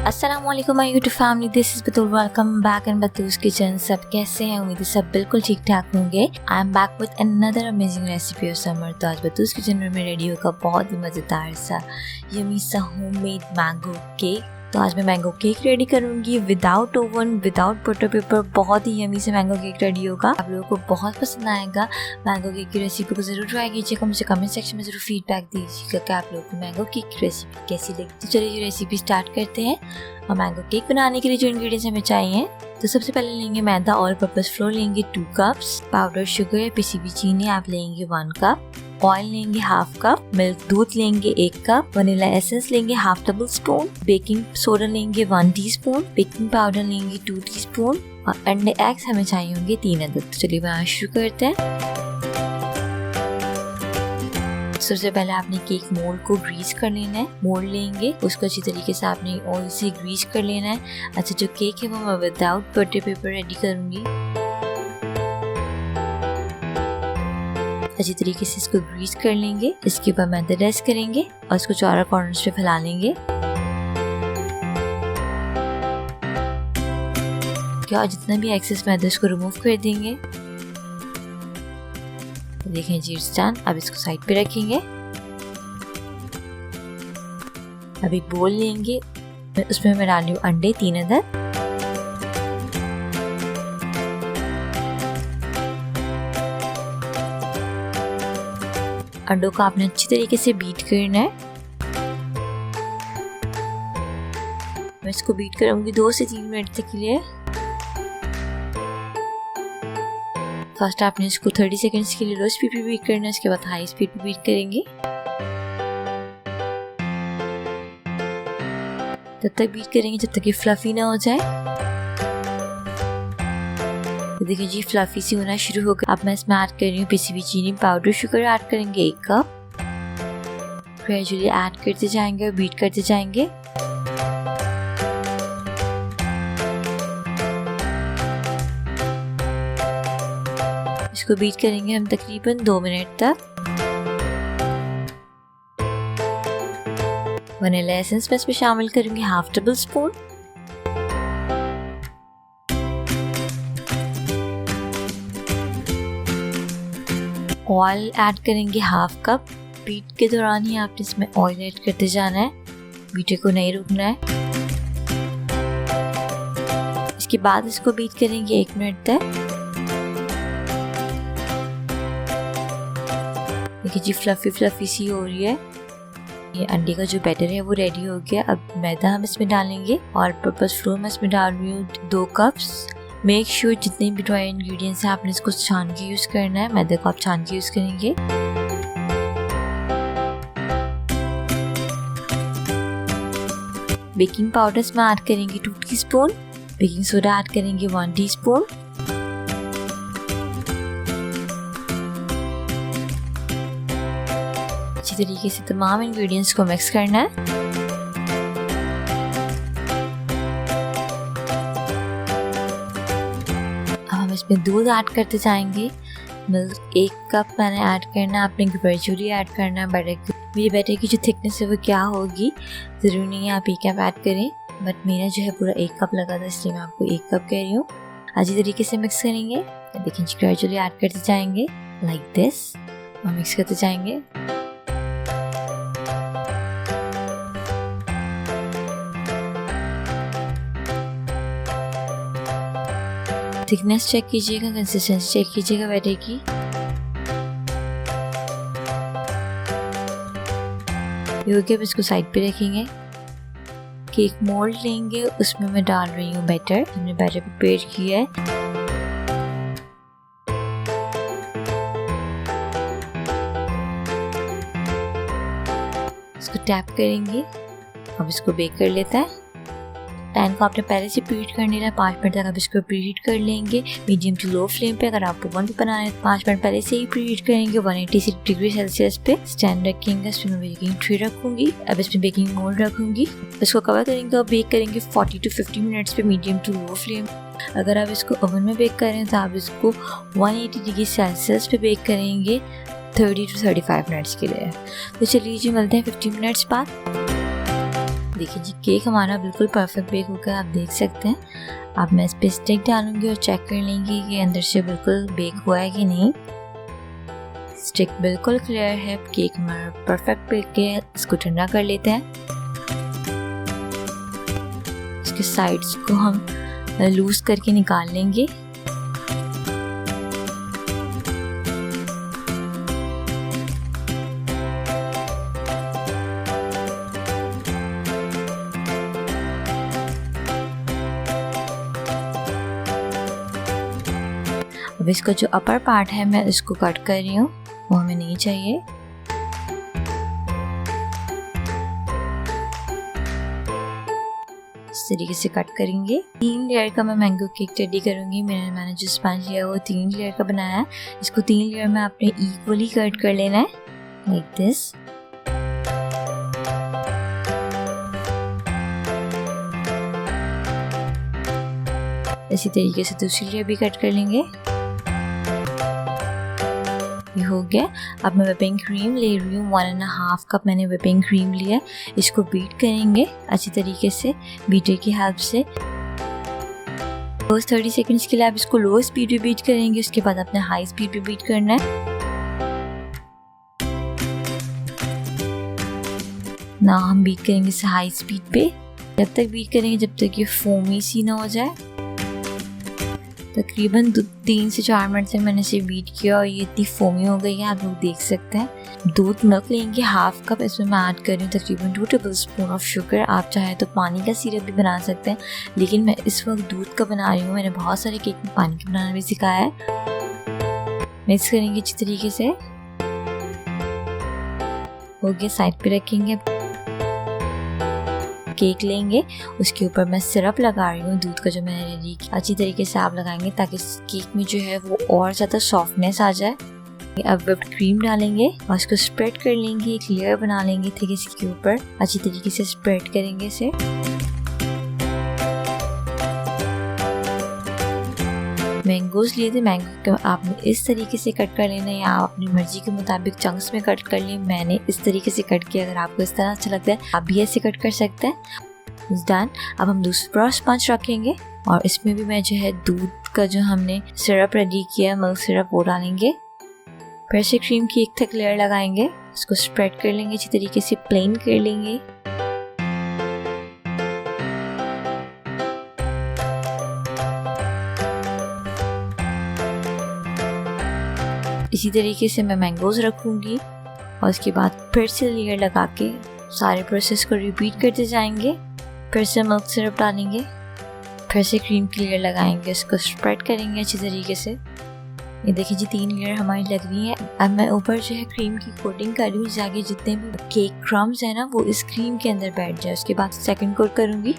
अस्सलामुअलैकुम my YouTube family, this is Batool. Welcome back in Batool's kitchen. सब कैसे हैं? उम्मीद है सब बिल्कुल ठीक ठाक होंगे। I am back with another amazing recipe of summer. तो आज बतूस किचन में रेडी होगा बहुत ही मज़ेदार सा यमी सा होममेड मैंगो केक। तो आज मैं मैंगो केक रेडी करूंगी without oven, without butter paper. बहुत ही यमी से मैंगो केक रेडी होगा। आप लोगों को बहुत पसंद आएगा। मैंगो केक की रेसिपी को जरूर ट्राई कीजिएगा। मुझे कमेंट सेक्शन में जरूर फीडबैक दीजिएगा कि आप लोगों को मैंगो केक की रेसिपी कैसी लगी। तो चलिए ये रेसिपी स्टार्ट करते हैं। और मैंगो केक बनाने के लिए जो इंग्रेडिएंट्स हमें चाहिए, तो सबसे पहले लेंगे मैदा, ऑल पर्पस फ्लोर लेंगे 2 कप्स, पाउडर शुगर या पिसी हुई चीनी आप लेंगे 1 कप, ऑयल लेंगे 1/2 कप, मिल्क दूध लेंगे 1 कप, वनीला एसेंस लेंगे 1/2 टेबल स्पून, बेकिंग सोडा लेंगे 1 टीस्पून, बेकिंग पाउडर लेंगे 2 टीस्पून और अंडे एग्स हमें चाहिए होंगे 3 अदद। तो चलिए बनाना शुरू करते हैं। सबसे पहले आपने केक मोल्ड को ग्रीस कर लेना है। मोल्ड लेंगे, उसको अच्छी तरीके से आपने ऑयल से ग्रीस कर लेना है। अच्छा, जो केक है वो मैं विदाउट बटर पेपर रेडी करूंगी। अच्छी तरीके से इसको ग्रीस कर लेंगे। इसके बाद मैदा रेस्ट करेंगे और इसको चारों कॉर्नर्स पे फैला लेंगे। क्या जितना भी एक्सेस मैदा इसको रिमूव कर देंगे। देखें जी, इट्स डन। अब इसको साइड पे रखेंगे। अब एक बोल लेंगे, उसमें मैं डाल रही हूँ अंडे 3 अदद। अंडों को आपने अच्छी तरीके से बीट करना है। मैं इसको बीट करूंगी 2 से 3 मिनट तक के लिए। फर्स्ट आपने इसको 30 सेकंड्स के लिए लो स्पीड पे बीट करना है, इसके बाद हाई स्पीड पे बीट करेंगे। तब तक बीट करेंगे जब तक ये फ्लफी ना हो जाए। तो देखिए जी, फ्लफी सी होना शुरू हो गया। अब मैं इसमें ऐड कर रही हूँ पिसी हुई चीनी, पाउडर शुगर ऐड करेंगे 1 कप। ग्रेजुअली ऐड करते जाएंगे और बीट करते जाएंगे। इसको बीट करेंगे हम तकरीबन 2 मिनट तक। वनीला एसेंस मैं इसमें शामिल करूंगी 1/2 टेबल स्पून। ऑयल ऐड करेंगे 1/2 कप। बीट के दौरान ही आपने इसमें ऑयल ऐड करते जाना है, बीटे को नहीं रुकना है। इसके बाद इसको बीट करेंगे 1 मिनट तक। देखिए जी, फ्लफी सी हो रही है। ये अंडे का जो बैटर है वो रेडी हो गया। अब मैदा हम इसमें डालेंगे और पर्पस फ्लोर में इसमें डाल रही हूँ 2 कप्स। मेक श्योर जितने भी ड्राई इंग्रेडिएंट्स हैं आपने इसको छान के यूज करना है। मैदे को आप छान के यूज करेंगे। बेकिंग पाउडर इसमें ऐड करेंगे 2 टीस्पून, बेकिंग सोडा ऐड करेंगे 1 टीस्पून। अच्छी तरीके से तमाम इंग्रेडिएंट्स को मिक्स करना है। अब हम इसमें दूध ऐड करते जाएंगे। मिल्क 1 कप मैंने ऐड करना है। आपने ग्रेजुअली ऐड करना है। मेरे बैटर की जो थिकनेस है वो क्या होगी, ज़रूरी नहीं है आप 1 कप ऐड करें, बट मेरा जो है पूरा 1 कप लगा था, इसलिए मैं आपको 1 कप कह रही हूँ। अच्छी तरीके से मिक्स करेंगे। देखिए ग्रेजुअली ऐड करते जाएंगे लाइक दिस और मिक्स करते जाएंगे। थिकनेस चेक कीजिएगा, कंसिस्टेंसी चेक कीजिएगा बैटर की। ये अब इसको साइड पे रखेंगे। केक मोल्ड लेंगे, उसमें मैं डाल रही हूँ बैटर। हमने बैटर प्रिपेयर किया है। इसको टैप करेंगे। अब इसको बेक कर लेता है। पैन को आपने पहले से प्रीहीट कर लेना है 5 मिनट तक। अब इसको प्रीहीट कर लेंगे मीडियम टू लो फ्लेम पे। अगर आपको ओवन पे बनाना है 5 मिनट पहले से ही प्रीहीट करेंगे 180 डिग्री सेल्सियस पे। स्टैंड रखेंगे, इसमें मैं बेकिंग ट्रे रखूंगी। अब इसमें बेकिंग मोल्ड रखूंगी। इसको कवर करेंगे और बेक करेंगे 40 to 50 मिनट्स पे मीडियम टू लो फ्लेम। अगर आप इसको ओवन में बेक करें तो आप इसको 180 डिग्री सेल्सियस पे बेक करेंगे 30 to 35 मिनट्स के लिए। तो चलिए जी, मिलते हैं 15 मिनट्स बाद। देखिए जी केक हमारा बिल्कुल परफेक्ट बेक होकर आप देख सकते हैं। अब मैं इस पर स्टिक डालूंगी और चेक कर लेंगे कि अंदर से बिल्कुल बेक हुआ है कि नहीं। स्टिक बिल्कुल क्लियर है, केक हमारा परफेक्ट बेक है। इसको ठंडा कर लेते हैं। इसके साइड्स को हम लूज करके निकाल लेंगे। अब इसका जो अपर पार्ट है मैं इसको कट कर रही हूँ, वो हमें नहीं चाहिए। इस तरीके से कट करेंगे। 3 लेयर का मैं मैंगो केक रेडी करूंगी। मैंने जो स्पंज लिया वो 3 लेयर का बनाया है। इसको 3 लेयर में आपने इक्वली कट कर लेना है, लाइक दिस। इसी तरीके से दूसरी लेयर भी कट कर लेंगे। ये हो गया। अब मैं व्हिपिंग क्रीम ले रही हूँ। 1.5 कप मैंने व्हिपिंग क्रीम लिया। इसको बीट करेंगे अच्छी तरीके से बीटर की हेल्प से। बस 30 सेकंड्स के लिए आप इसको लो स्पीड पे बीट करेंगे। उसके बाद अपने हाई स्पीड पे बीट करना है। ना हम बीट करेंगे इसे हाई स्पीड पे। जब तक बीट करेंगे जब तक ये फोमी सी ना हो जाए। तकरीबन 3 से 4 मिनट तक मैंने इसे बीट किया और ये इतनी फोमी हो गई है, आप लोग देख सकते हैं। दूध मिल्क लेंगे 1/2 कप। इसमें मैं ऐड कर रही हूँ तकरीबन 2 टेबलस्पून ऑफ शुगर। आप चाहे तो पानी का सिरप भी बना सकते हैं, लेकिन मैं इस वक्त दूध का बना रही हूँ। मैंने बहुत सारे केक में पानी का बनाना भी सिखाया है। मिक्स करेंगे अच्छी तरीके से। हो गया, साइड पे रखेंगे। केक लेंगे, उसके ऊपर मैं सिरप लगा रही हूँ दूध का जो मैंने रेडी किया। अच्छी तरीके से आप लगाएंगे ताकि केक में जो है वो और ज़्यादा सॉफ्टनेस आ जाए। अब व्हिप्ड क्रीम डालेंगे और इसको स्प्रेड कर लेंगे। एक लेयर बना लेंगे ठीक है, इसके ऊपर अच्छी तरीके से स्प्रेड करेंगे इसे। मैंगोज लिए थे, मैंगो आपने इस तरीके से कट कर लेना है या आप अपनी मर्जी के मुताबिक चंक्स में कट कर लें। मैंने इस तरीके से कट किया। अगर आपको इस तरह अच्छा लगता है आप भी ऐसे कट कर सकते हैं। डन। अब हम दूसरा स्पंज रखेंगे और इसमें भी मैं जो है दूध का जो हमने सिरप रेडी किया मिल्क सिरप वो डालेंगे। फिर से क्रीम की एक थिक लेयर लगाएंगे। इसको स्प्रेड कर लेंगे अच्छी तरीके से, प्लेन कर लेंगे। इसी तरीके से मैं मैंगोज रखूंगी और उसके बाद फिर से लेयर लगा के सारे प्रोसेस को रिपीट करते जाएंगे। फिर से मिल्क सिरप डालेंगे, फिर से क्रीम की लेयर लगाएंगे, इसको स्प्रेड करेंगे अच्छी तरीके से। ये देखिए जी 3 लेयर हमारी लग रही है। अब मैं ऊपर जो है क्रीम की कोटिंग कर रही हूँ ताकि जितने भी केक क्रम्स है ना वो इस क्रीम के अंदर बैठ जाए। उसके बाद सेकंड कोट करूँगी।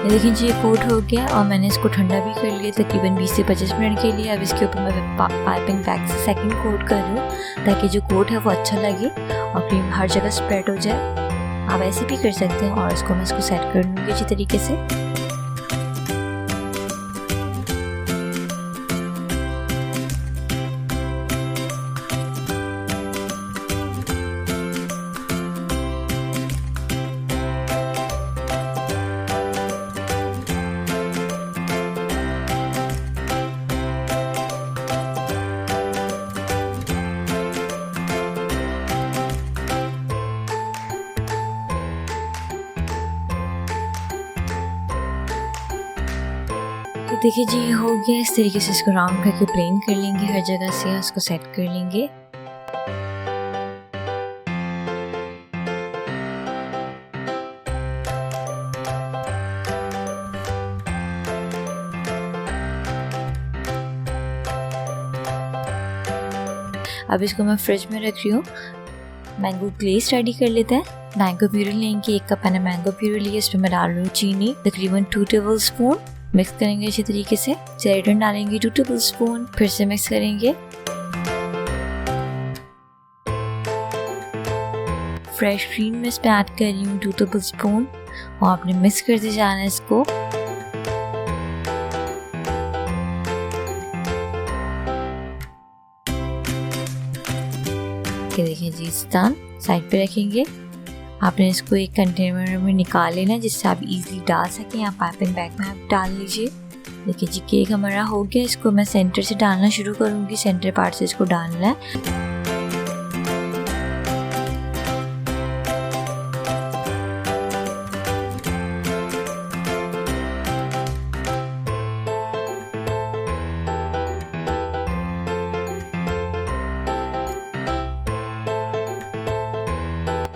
देखिए जी ये कोट हो गया और मैंने इसको ठंडा भी कर लिया तकरीबन 20 से 25 मिनट के लिए। अब इसके ऊपर मैं पाइपिंग बैग से सेकंड कोट कर रही हूँ ताकि जो कोट है वो अच्छा लगे और क्रीम हर जगह स्प्रेड हो जाए। आप ऐसे भी कर सकते हैं और इसको मैं इसको सेट कर लूँगी अच्छी तरीके से। तो देखिए जी ये हो गया। इस तरीके से इसको राउंड करके प्लेन कर लेंगे हर जगह से, इसको सेट कर लेंगे। अब इसको मैं फ्रिज में रख रही हूँ मैंगो ग्लेस रेडी कर लेते हैं। मैंगो प्यूरी लेंगे, 1 कप मैंने मैंगो प्यूरी लिया, इसमें मैं डाल रही हूँ चीनी तकरीबन 2 टेबल स्पून। मिक्स करेंगे अच्छी तरीके से। सेरेटन डालेंगे 2 टेबल स्पून, फिर से मिक्स करेंगे। फ्रेश क्रीम में इसमें ऐड कर रही हूँ 2 टेबल स्पून और आपने मिक्स करते जाना है इसको। देखिए जी, साइड पे रखेंगे। आपने इसको एक कंटेनर में निकाल लेना है जिससे आप इजीली डाल सकें, या पाइपिंग बैग में आप डाल लीजिए। देखिए जी, केक हमारा हो गया। इसको मैं सेंटर से डालना शुरू करूंगी, सेंटर पार्ट से इसको डालना है।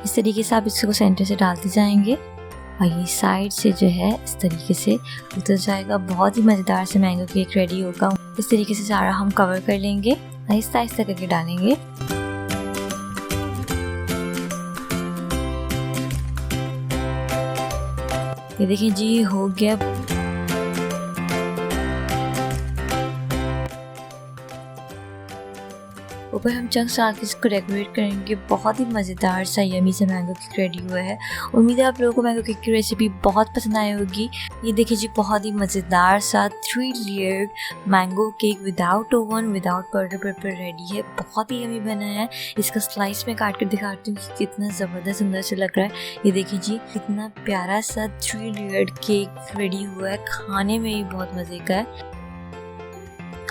इस तरीके से आप इसको सेंटर से डालते जाएंगे और ये साइड से जो है इस तरीके से उतर जाएगा। बहुत ही मज़ेदार से मैंगो केक रेडी होगा। इस तरीके से सारा हम कवर कर लेंगे, आहिस्ता आहिस्ता करके डालेंगे। ये देखिए जी, हो गया। ऊपर हम चंक्स डाल के इसको डेकोरेट करेंगे। बहुत ही मज़ेदार सा यमी सा मैंगो केक रेडी हुआ है। उम्मीद है आप लोगों को मैंगो केक की रेसिपी बहुत पसंद आई होगी। ये देखिए जी, बहुत ही मज़ेदार सा 3 layered mango cake without oven, without butter paper ready है। बहुत ही यमी बना है। इसका स्लाइस में काट कर दिखाती हूँ कि कितना ज़बरदस्त सुंदर से लग रहा है। ये देखिए जी, कितना प्यारा सा 3 लेयर्ड केक रेडी हुआ है। खाने में ही बहुत मज़े का है।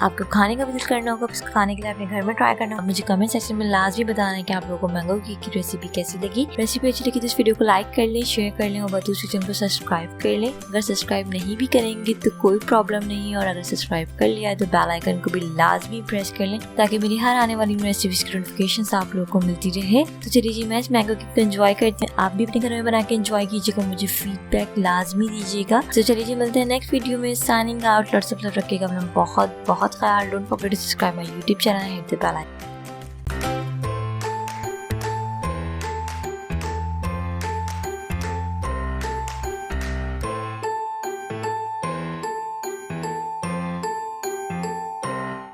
आपको खाने का भी दिल करना होगा, इसको खाने के लिए अपने घर में ट्राई करना होगा। मुझे कमेंट सेक्शन में लाजमी बताना है कि आप लोगों को मैंगो केक की रेसिपी कैसी लगी। रेसिपी अच्छी लगी तो इस वीडियो को लाइक कर लें, शेयर कर लें और बतूस किचन को सब्सक्राइब कर लें। अगर सब्सक्राइब नहीं भी करेंगे तो कोई प्रॉब्लम नहीं, और अगर सब्सक्राइब कर लिया है तो बेल आइकन को भी लाजमी प्रेस कर लें ताकि मेरी हर आने वाली रेसिपीज की नोटिफिकेशन आप लोगों को मिलती रहे। तो चलिए जी, मैं इस मैंगो केक को एंजॉय करते हैं। आप भी अपने घर में बना के एंजॉय कीजिएगा, मुझे फीडबैक लाजमी दीजिएगा। तो चलिए जी, मिलते हैं नेक्स्ट वीडियो में। Signing out. Lots of love रखिएगा अपना बहुत बहुत ख्याल। Don't forget to subscribe my YouTube channel and hit the bell icon.